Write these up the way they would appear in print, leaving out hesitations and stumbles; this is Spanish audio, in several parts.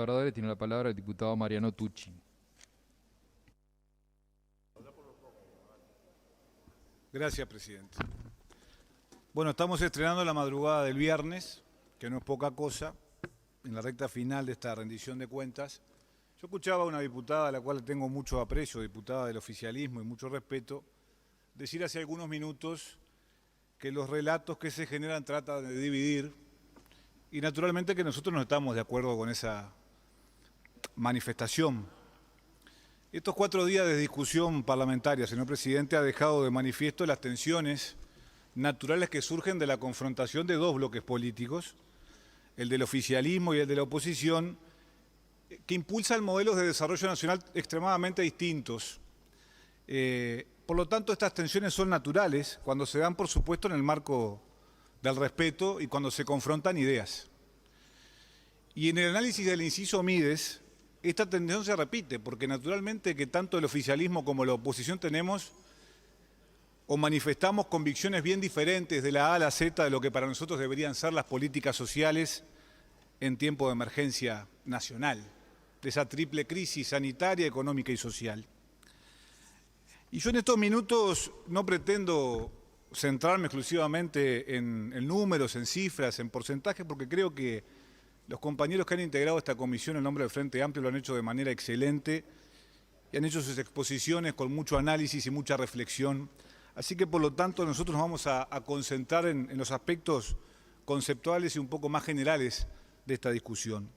Oradores tiene la palabra el diputado Mariano Tucci. Gracias, presidente. Bueno, estamos estrenando la madrugada del viernes, que no es poca cosa, en la recta final de esta rendición de cuentas. Yo escuchaba a una diputada a la cual tengo mucho aprecio, diputada del oficialismo y mucho respeto, decir hace algunos minutos que los relatos que se generan tratan de dividir y naturalmente que nosotros no estamos de acuerdo con esa manifestación. Estos 4 días de discusión parlamentaria, señor presidente, ha dejado de manifiesto las tensiones naturales que surgen de la confrontación de dos bloques políticos, el del oficialismo y el de la oposición, que impulsan modelos de desarrollo nacional extremadamente distintos. Por lo tanto, estas tensiones son naturales cuando se dan, por supuesto, en el marco del respeto y cuando se confrontan ideas. Y en el análisis del inciso Mides, esta tensión se repite, porque naturalmente que tanto el oficialismo como la oposición tenemos o manifestamos convicciones bien diferentes de la A a la Z de lo que para nosotros deberían ser las políticas sociales en tiempo de emergencia nacional, de esa triple crisis sanitaria, económica y social. Y yo en estos minutos no pretendo centrarme exclusivamente en números, en cifras, en porcentajes, porque creo que los compañeros que han integrado esta comisión en nombre del Frente Amplio lo han hecho de manera excelente y han hecho sus exposiciones con mucho análisis y mucha reflexión. Así que, por lo tanto, nosotros nos vamos a concentrar en los aspectos conceptuales y un poco más generales de esta discusión.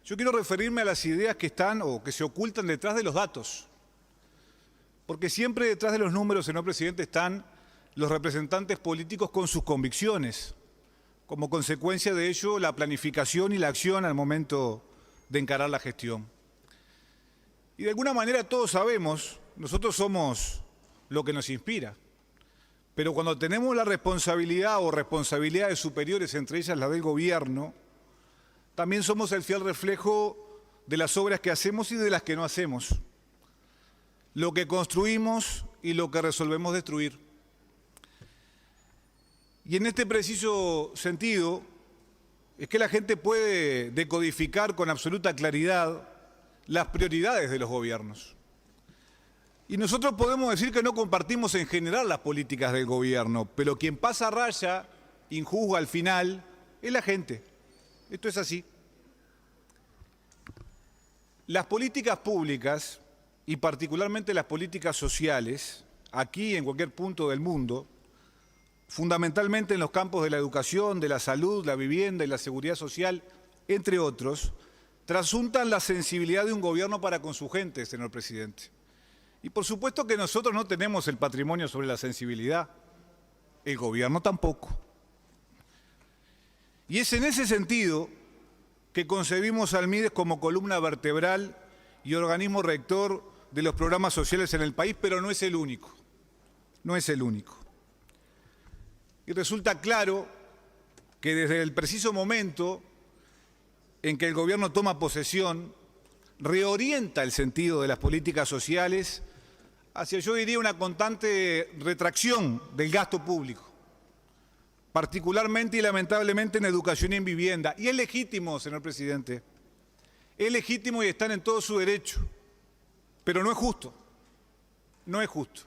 Yo quiero referirme a las ideas que están o que se ocultan detrás de los datos, porque siempre detrás de los números, señor presidente, están los representantes políticos con sus convicciones. Como consecuencia de ello, la planificación y la acción al momento de encarar la gestión. Y de alguna manera todos sabemos, nosotros somos lo que nos inspira, pero cuando tenemos la responsabilidad o responsabilidades superiores, entre ellas la del gobierno, también somos el fiel reflejo de las obras que hacemos y de las que no hacemos, lo que construimos y lo que resolvemos destruir. Y en este preciso sentido es que la gente puede decodificar con absoluta claridad las prioridades de los gobiernos. Y nosotros podemos decir que no compartimos en general las políticas del gobierno, pero quien pasa raya, injuzga al final, es la gente. Esto es así. Las políticas públicas, y particularmente las políticas sociales, aquí y en cualquier punto del mundo, fundamentalmente en los campos de la educación, de la salud, la vivienda y la seguridad social, entre otros, trasuntan la sensibilidad de un gobierno para con su gente, señor presidente. Y por supuesto que nosotros no tenemos el patrimonio sobre la sensibilidad, el gobierno tampoco. Y es en ese sentido que concebimos al Mides como columna vertebral y organismo rector de los programas sociales en el país, pero no es el único, no es el único. Y resulta claro que desde el preciso momento en que el gobierno toma posesión, reorienta el sentido de las políticas sociales hacia, yo diría, una constante retracción del gasto público, particularmente y lamentablemente en educación y en vivienda. Y es legítimo, señor presidente, es legítimo y están en todo su derecho, pero no es justo, no es justo.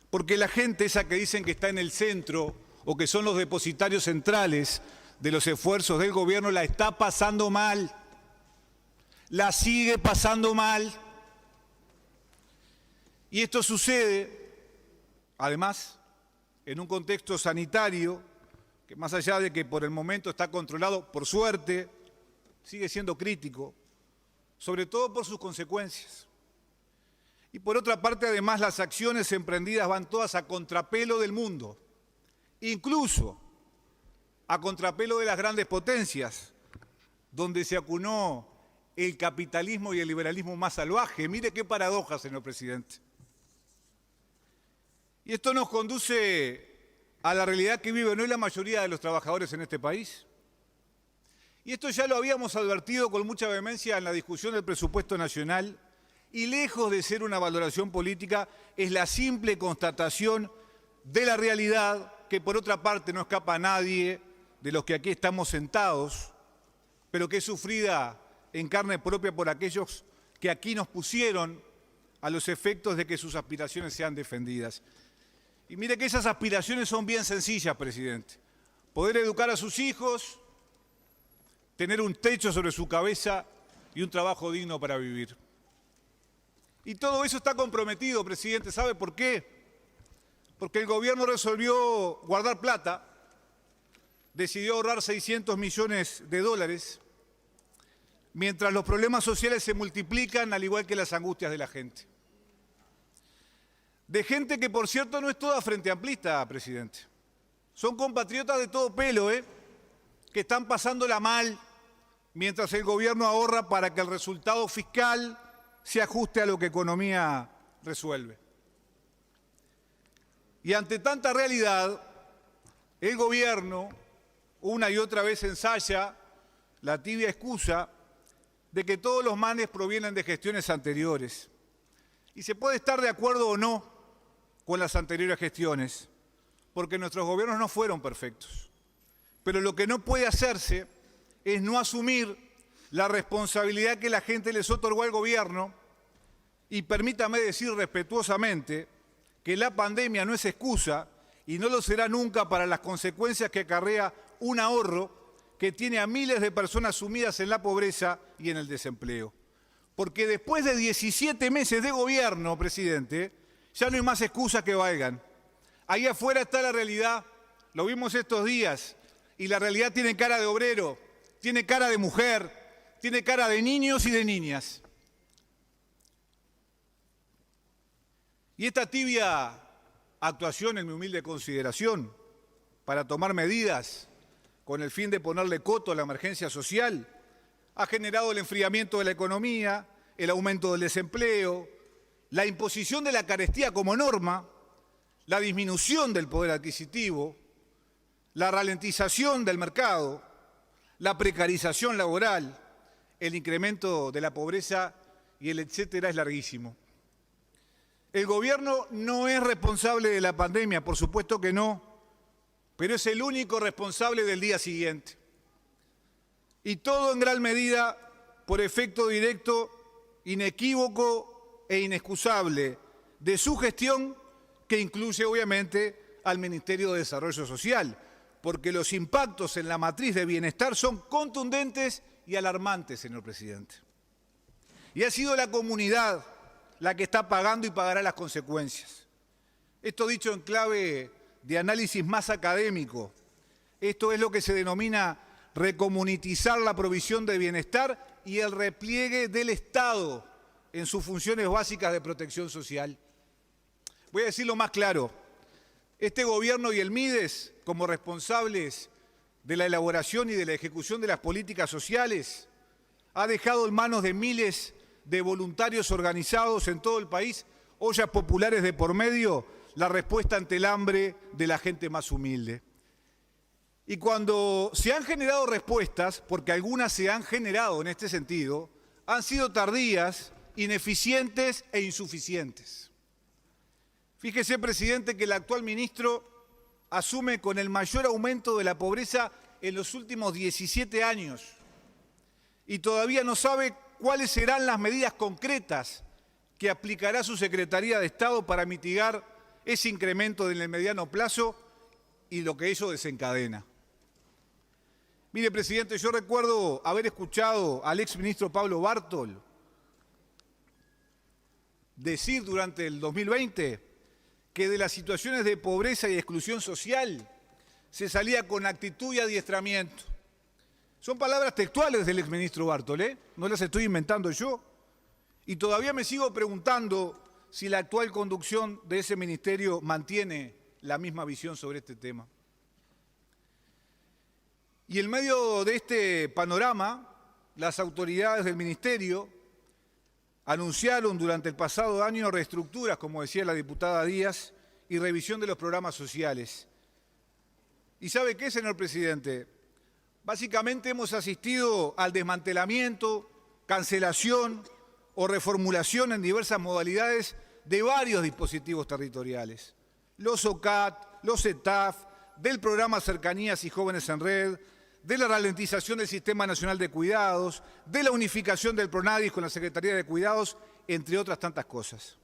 Porque la gente esa que dicen que está en el centro o que son los depositarios centrales de los esfuerzos del gobierno la está pasando mal, la sigue pasando mal. Y esto sucede, además, en un contexto sanitario que más allá de que por el momento está controlado, por suerte, sigue siendo crítico, sobre todo por sus consecuencias. Y por otra parte, además, las acciones emprendidas van todas a contrapelo del mundo, incluso a contrapelo de las grandes potencias, donde se acunó el capitalismo y el liberalismo más salvaje. Mire qué paradoja, señor presidente. Y esto nos conduce a la realidad que viven hoy la mayoría de los trabajadores en este país. Y esto ya lo habíamos advertido con mucha vehemencia en la discusión del presupuesto nacional, y lejos de ser una valoración política, es la simple constatación de la realidad que por otra parte no escapa a nadie de los que aquí estamos sentados, pero que es sufrida en carne propia por aquellos que aquí nos pusieron a los efectos de que sus aspiraciones sean defendidas. Y mire que esas aspiraciones son bien sencillas, presidente. Poder educar a sus hijos, tener un techo sobre su cabeza y un trabajo digno para vivir. Y todo eso está comprometido, presidente. ¿Sabe por qué? Porque el gobierno resolvió guardar plata, decidió ahorrar 600 millones de dólares, mientras los problemas sociales se multiplican, al igual que las angustias de la gente. De gente que, por cierto, no es toda frente amplista, presidente. Son compatriotas de todo pelo, que están pasándola mal, mientras el gobierno ahorra para que el resultado fiscal se ajuste a lo que economía resuelve. Y ante tanta realidad, el gobierno una y otra vez ensaya la tibia excusa de que todos los males provienen de gestiones anteriores. Y se puede estar de acuerdo o no con las anteriores gestiones, porque nuestros gobiernos no fueron perfectos. Pero lo que no puede hacerse es no asumir la responsabilidad que la gente les otorgó al gobierno, y permítame decir respetuosamente que la pandemia no es excusa y no lo será nunca para las consecuencias que acarrea un ahorro que tiene a miles de personas sumidas en la pobreza y en el desempleo. Porque después de 17 meses de gobierno, presidente, ya no hay más excusas que valgan. Ahí afuera está la realidad, lo vimos estos días, y la realidad tiene cara de obrero, tiene cara de mujer, tiene cara de niños y de niñas. Y esta tibia actuación, en mi humilde consideración, para tomar medidas con el fin de ponerle coto a la emergencia social, ha generado el enfriamiento de la economía, el aumento del desempleo, la imposición de la carestía como norma, la disminución del poder adquisitivo, la ralentización del mercado, la precarización laboral, el incremento de la pobreza y el etcétera es larguísimo. El gobierno no es responsable de la pandemia, por supuesto que no, pero es el único responsable del día siguiente. Y todo en gran medida por efecto directo, inequívoco e inexcusable de su gestión, que incluye obviamente al Ministerio de Desarrollo Social, porque los impactos en la matriz de bienestar son contundentes y alarmantes, señor presidente. Y ha sido la comunidad la que está pagando y pagará las consecuencias. Esto dicho en clave de análisis más académico, esto es lo que se denomina recomunitizar la provisión de bienestar y el repliegue del Estado en sus funciones básicas de protección social. Voy a decirlo más claro. Este gobierno y el MIDES, como responsables de la elaboración y de la ejecución de las políticas sociales, ha dejado en manos de miles de voluntarios organizados en todo el país, ollas populares de por medio, la respuesta ante el hambre de la gente más humilde. Y cuando se han generado respuestas, porque algunas se han generado en este sentido, han sido tardías, ineficientes e insuficientes. Fíjese, presidente, que el actual ministro asume con el mayor aumento de la pobreza en los últimos 17 años y todavía no sabe cuáles serán las medidas concretas que aplicará su Secretaría de Estado para mitigar ese incremento en el mediano plazo y lo que ello desencadena. Mire, presidente, yo recuerdo haber escuchado al exministro Pablo Bartol decir durante el 2020 que de las situaciones de pobreza y exclusión social se salía con actitud y adiestramiento. Son palabras textuales del exministro Bartol, no las estoy inventando yo. Y todavía me sigo preguntando si la actual conducción de ese ministerio mantiene la misma visión sobre este tema. Y en medio de este panorama, las autoridades del ministerio anunciaron durante el pasado año reestructuras, como decía la diputada Díaz, y revisión de los programas sociales. ¿Y sabe qué, señor presidente? Básicamente hemos asistido al desmantelamiento, cancelación o reformulación en diversas modalidades de varios dispositivos territoriales. Los OCAT, los ETAF, del programa Cercanías y Jóvenes en Red, de la ralentización del Sistema Nacional de Cuidados, de la unificación del PRONADIS con la Secretaría de Cuidados, entre otras tantas cosas.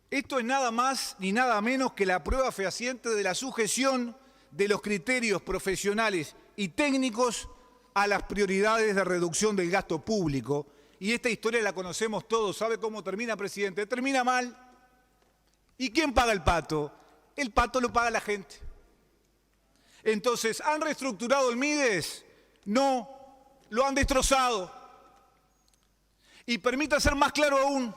Esto es nada más ni nada menos que la prueba fehaciente de la sujeción de los criterios profesionales y técnicos a las prioridades de reducción del gasto público. Y esta historia la conocemos todos. ¿Sabe cómo termina, presidente? Termina mal. ¿Y quién paga el pato? El pato lo paga la gente. Entonces, ¿han reestructurado el MIDES? No, lo han destrozado. Y permita ser más claro aún,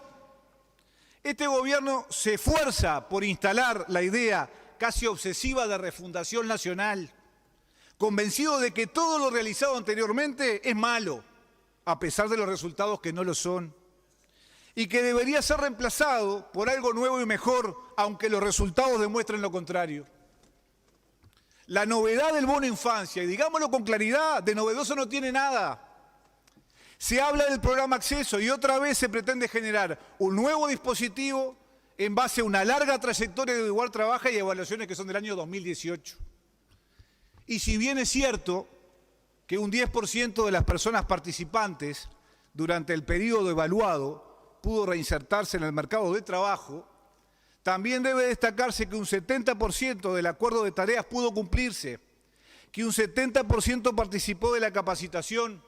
este gobierno se esfuerza por instalar la idea casi obsesiva de refundación nacional, convencido de que todo lo realizado anteriormente es malo, a pesar de los resultados que no lo son, y que debería ser reemplazado por algo nuevo y mejor, aunque los resultados demuestren lo contrario. La novedad del bono infancia, y digámoslo con claridad, de novedoso no tiene nada. Se habla del programa Acceso y otra vez se pretende generar un nuevo dispositivo en base a una larga trayectoria de Igual Trabaja y evaluaciones que son del año 2018. Y si bien es cierto que un 10% de las personas participantes durante el periodo evaluado pudo reinsertarse en el mercado de trabajo, también debe destacarse que un 70% del acuerdo de tareas pudo cumplirse, que un 70% participó de la capacitación,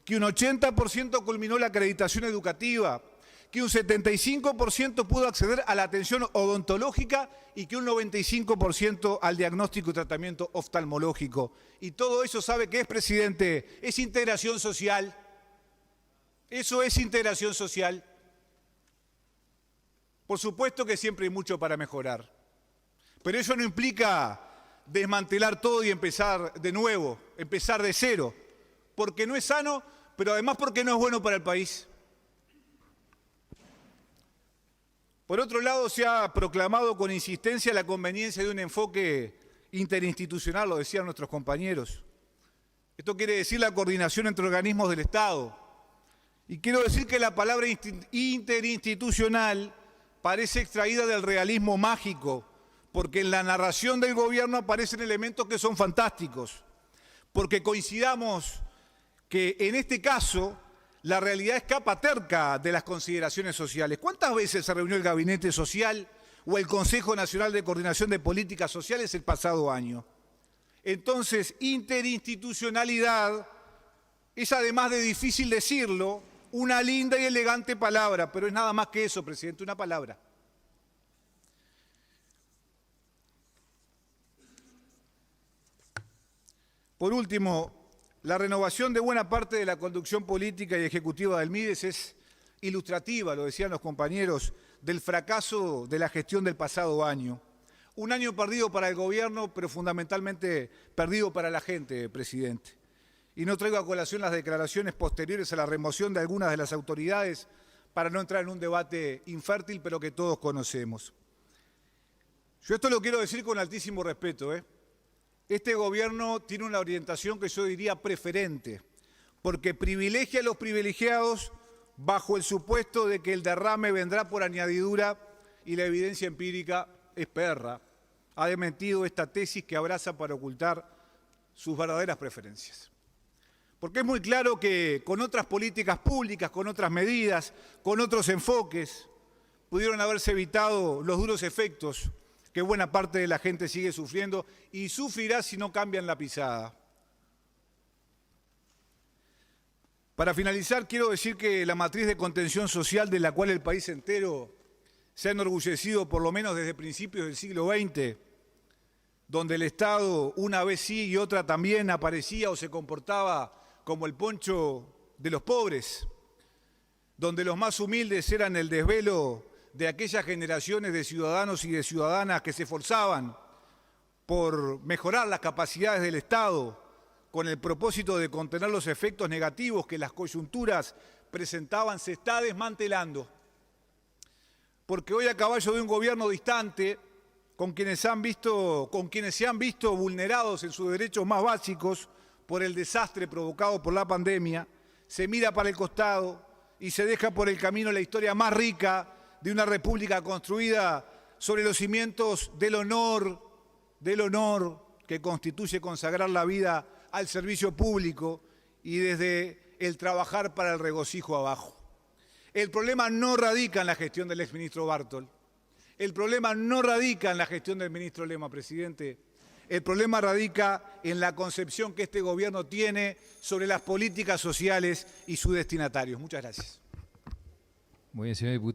que un 80% culminó la acreditación educativa, que un 75% pudo acceder a la atención odontológica y que un 95% al diagnóstico y tratamiento oftalmológico. Y todo eso, ¿sabe qué es, presidente? Es integración social. Eso es integración social. Por supuesto que siempre hay mucho para mejorar, pero eso no implica desmantelar todo y empezar de nuevo, empezar de cero, porque no es sano, pero además porque no es bueno para el país. Por otro lado, se ha proclamado con insistencia la conveniencia de un enfoque interinstitucional, lo decían nuestros compañeros. Esto quiere decir la coordinación entre organismos del Estado. Y quiero decir que la palabra interinstitucional parece extraída del realismo mágico, porque en la narración del gobierno aparecen elementos que son fantásticos, porque coincidamos que en este caso la realidad escapa terca de las consideraciones sociales. ¿Cuántas veces se reunió el Gabinete Social o el Consejo Nacional de Coordinación de Políticas Sociales el pasado año? Entonces, interinstitucionalidad es, además de difícil decirlo, una linda y elegante palabra, pero es nada más que eso, presidente, una palabra. Por último, la renovación de buena parte de la conducción política y ejecutiva del MIDES es ilustrativa, lo decían los compañeros, del fracaso de la gestión del pasado año. Un año perdido para el gobierno, pero fundamentalmente perdido para la gente, presidente. Y no traigo a colación las declaraciones posteriores a la remoción de algunas de las autoridades para no entrar en un debate infértil, pero que todos conocemos. Yo esto lo quiero decir con altísimo respeto. Este gobierno tiene una orientación que yo diría preferente, porque privilegia a los privilegiados bajo el supuesto de que el derrame vendrá por añadidura y la evidencia empírica es perra. Ha desmentido esta tesis que abraza para ocultar sus verdaderas preferencias. Porque es muy claro que con otras políticas públicas, con otras medidas, con otros enfoques, pudieron haberse evitado los duros efectos que buena parte de la gente sigue sufriendo y sufrirá si no cambian la pisada. Para finalizar, quiero decir que la matriz de contención social de la cual el país entero se ha enorgullecido por lo menos desde principios del siglo XX, donde el Estado una vez sí y otra también aparecía o se comportaba como el poncho de los pobres, donde los más humildes eran el desvelo de aquellas generaciones de ciudadanos y de ciudadanas que se esforzaban por mejorar las capacidades del Estado con el propósito de contener los efectos negativos que las coyunturas presentaban, se está desmantelando. Porque hoy, a caballo de un gobierno distante, con quienes se han visto vulnerados en sus derechos más básicos por el desastre provocado por la pandemia, se mira para el costado y se deja por el camino la historia más rica de una república construida sobre los cimientos del honor que constituye consagrar la vida al servicio público y desde el trabajar para el regocijo abajo. El problema no radica en la gestión del exministro Bartol. El problema no radica en la gestión del ministro Lema, presidente. El problema radica en la concepción que este gobierno tiene sobre las políticas sociales y sus destinatarios. Muchas gracias. Muy bien, señor diputado.